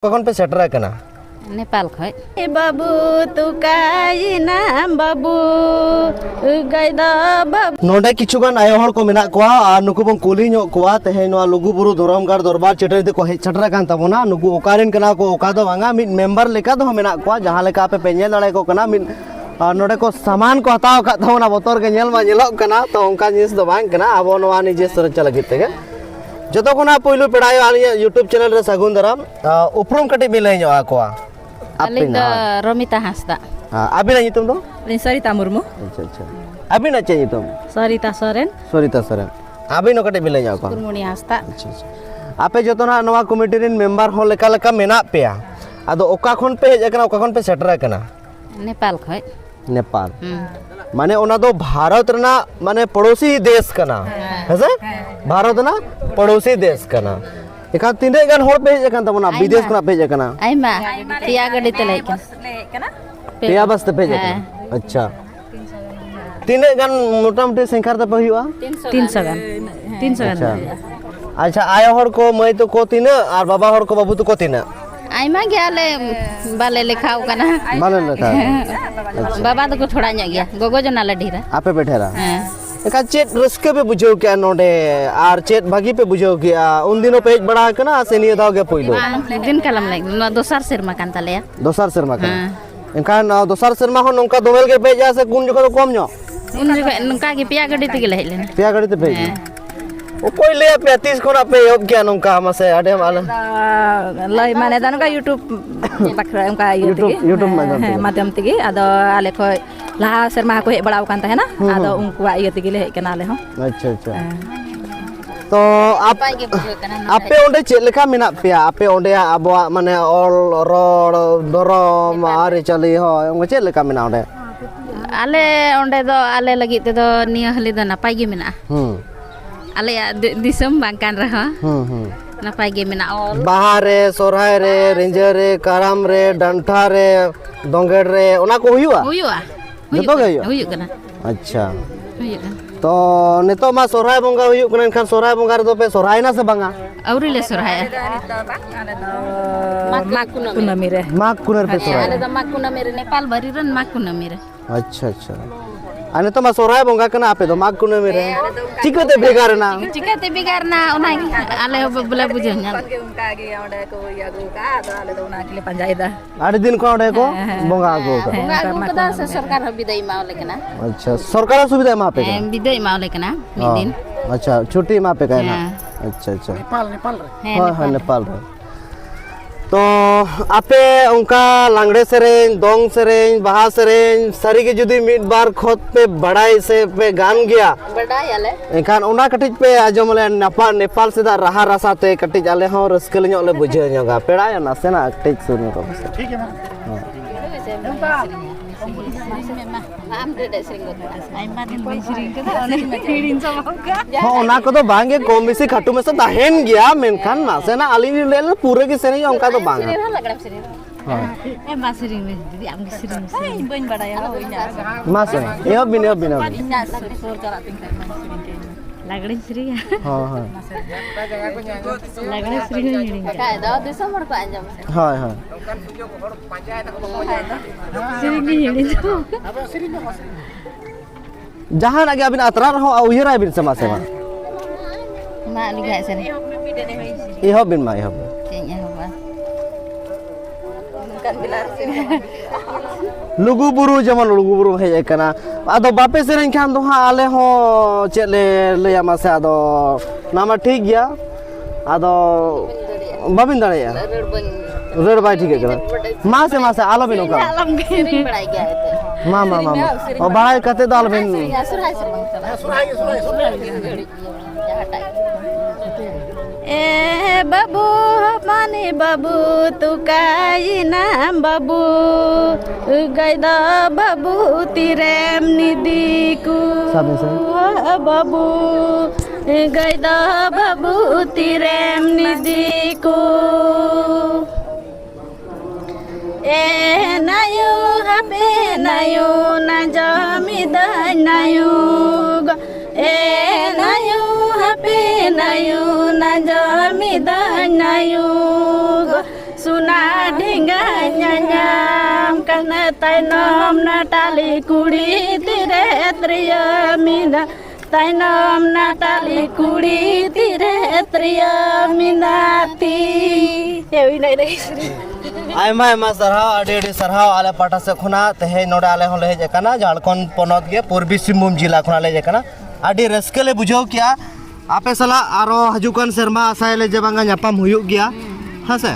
कौन पे सेटर कना नेपाल खै बाबू तुकाई नाम बाबू गैदा बाबू नोडे किछुगान आयो हर को मेना कोआ आ नुकु बं कुली नो कोआ तेहे नो लुगु बुरु धरमगार दरबार चेटे ते को हे सेटर कान तबोना नुकु ओकारेन कना को ओका दो बांगा मिड मेंबर लेका दो मेना कोआ जहां लेका पे पेन्यल दड़े को कना मिड नोडे को सामान को हताव का तबोना बोतर के नेल मा नेलो कना तो उनका जिनिस दो बांग कना अब नवा निजे सुरक्षा लगित तेगे जतो कोना पहिलो पेड़ायो आली यूट्यूब चैनल रे सगुन दराम उपरुम कटे मिले नो आकोआ अलिंग रोमिता हांसदा अबिना नितुम दो सरिता मुर्मू अच्छा अच्छा अबिना चे नितुम सरिता सोरेन अबिनो कटे मिले नो को कुरमुनी हांसदा अच्छा अच्छा आपे जतोना नवा कमिटी रिन मेंबर हो लेका लेका मेना पेया आदो ओका खन पे हेज एकना ओका खन पे सेटर कना नेपाल खै नेपाल माने ओना दो भारत रना माने पड़ोसी देश कना हेसे भारत ना पड़ोसी देश कना एका तिने गान होर पे हेज कन तबना विदेश कना पे हेज कना आइमा पिया गडी ते लेकन पेया बस ते पे हेज कना अच्छा तिने गान मोटा मोटी संख्या त पहिवा 300 गान अच्छा आया हर को मई तो को तिने और बाबा हर को बाबू तो को तिने आइमा गयाले बाले लेखाव कना माने लगा बाबा तो को थोड़ा nya गया गोगो जना लढीरा आपे बैठेरा एका चेट रस्के पे बुझो क्या नोडे आर चेट भागी पे बुझो क्या उन दिनों पेज बड़ा कना से निय दाव के पहिलो दिन कलम लाग दोसर सेरमा कान तलेया दोसर सेरमा का एनखान दोसर सेरमा हो नंका दोमेल के पेज से कुन जको कम नो उन जगह नंका के पिया गडी ते गेले लेना पिया गडी ते पेज ओ कोई ले पे 30 कोना पे अब क्या नंका हमसे अडे माले लय माने दानका यूट्यूब बखरा उनका यूट्यूब माध्यम तिगी आदो आले खय लहा शर्मा को हे बड़ा कान तहेना आदो उनका इय तिगी ले कना ले हो अच्छा अच्छा तो आप आपे ओंडे चे लेखा मेना पेया आपे ओंडे आबो माने ऑल रोड दरम आरे चली हो उंगे चे लेखा मेना ओंडे आले ओंडे दो आले लगी ते दो निय हली दो नापाय गे मेना आले दिसम बांकान रहा नापाय गे मेना ऑल बाहर रे सोरहाय रे रेंजर रे काराम रे डंठा रे दोंगेड़ रे ओना को हुआ जतो गे हुयु कना अच्छा हुयु कना तो नेतो मा सोरहाय बंगा हुयु कना एनखान सोरहाय बंगा रे दो पे सोरहाय ना से बंगा औरी ले सोरहाय माग कुनमी रे माग कुनर पे सोरहाय आले द माग कुनमी रे नेपाल भरी रन माग कुनमी रे अच्छा अच्छा आने तो मा सोरहाय बंगा कना आपे दो माग कुनमी रे चिकते बेगार ना चिकते बेगार ना ओना आले बोले बुझे ना उनका गे ओंडे को यागु का आदो आले दो उना के पंजायदा आठ दिन को ओंडे को बंगा गो का उनका दा से सरकार बिदाई मावले कना अच्छा सरकार सुविधा मा पे बिदाई मावले कना मिद दिन अच्छा छुट्टी मा पे कहना अच्छा अच्छा नेपाल रे हां नेपाल रे तो आपे उनका लांगड़े सेरें दोंग सेरें बाहा सेरें सारी के जुदी मिड बार खोद पे बड़ाई से पे गान गया बड़ाई आले एखान ओना कटिज पे आजमले नेपाल से दा रहा रसा ते कटिज आले हो रस्कल ᱧᱚᱜ ले बुझे ᱧᱚᱜᱟ पेड़ाय ना से ना कटिज सुन को ठीक है आम डेडे सिरिंग को आइमा दिन बई सिरिंग के दा हिड़िन समका हो ओना को तो बांगे कम बेसी खाटू में से दाहेन गया मेनखान ना से ना आली ले पूरे के सेनी उनका तो बांगा हां ए मा सिरिंग में दीदी आम के सिरिंग बइन बड़ाया होइना मा से ए बिना सोर करा तिंग सिरिंग के लागड़ी सिरिंग हां हां लागड़ी सिरिंग हिड़िन का दा दिसंबर को आंजम हां हां सिरिंग हिड़िन अब सिरिंग जहां आगे अबिन अतरा रहो उयरा बिन समा सेवा मा लिगा से ए हो बिन मा ए हो केnya होबा kan bilar sini लुगु बुरु जमन लुगु बुरु हे कना आदो बापे सेरेन खान दो हां आले हो चेले लेया मा से आदो नामा ठीक गया आदो बाबिन दड़या रेड बाई ठीक है कना मा से आलो बिनो का आलम के बड़ाई गया है मा ओ बड़ाई कते दाल बिन सुराई ए बाबू माने बाबू तुकाई नाम बाबू गैदा बाबू तिरेम निदिकु बाबू गैदा बाबू तिरेम निदिकु ए नायु हबे नायु ना जमिदा नायु ए नायु हबे नायु ना जमिदा नायु सुन na dingay nyanyam kana tainom na tali kuri tire triya mina tainom na tali kuri tire triya minati Aima Aima सरहाव आडे आडे सरहाव आले पाटा से खुना तेहे नोडे आले होले हेज कना झारखंड पोनत गे पूर्वी सिंहभूम जिला खुना ले कना आडे रस्केले बुझाव किया आपे सला आरो हजुकन शर्मा आसायले जे बांगा ᱧᱟᱯᱟᱢ हुयुग गया हाँ से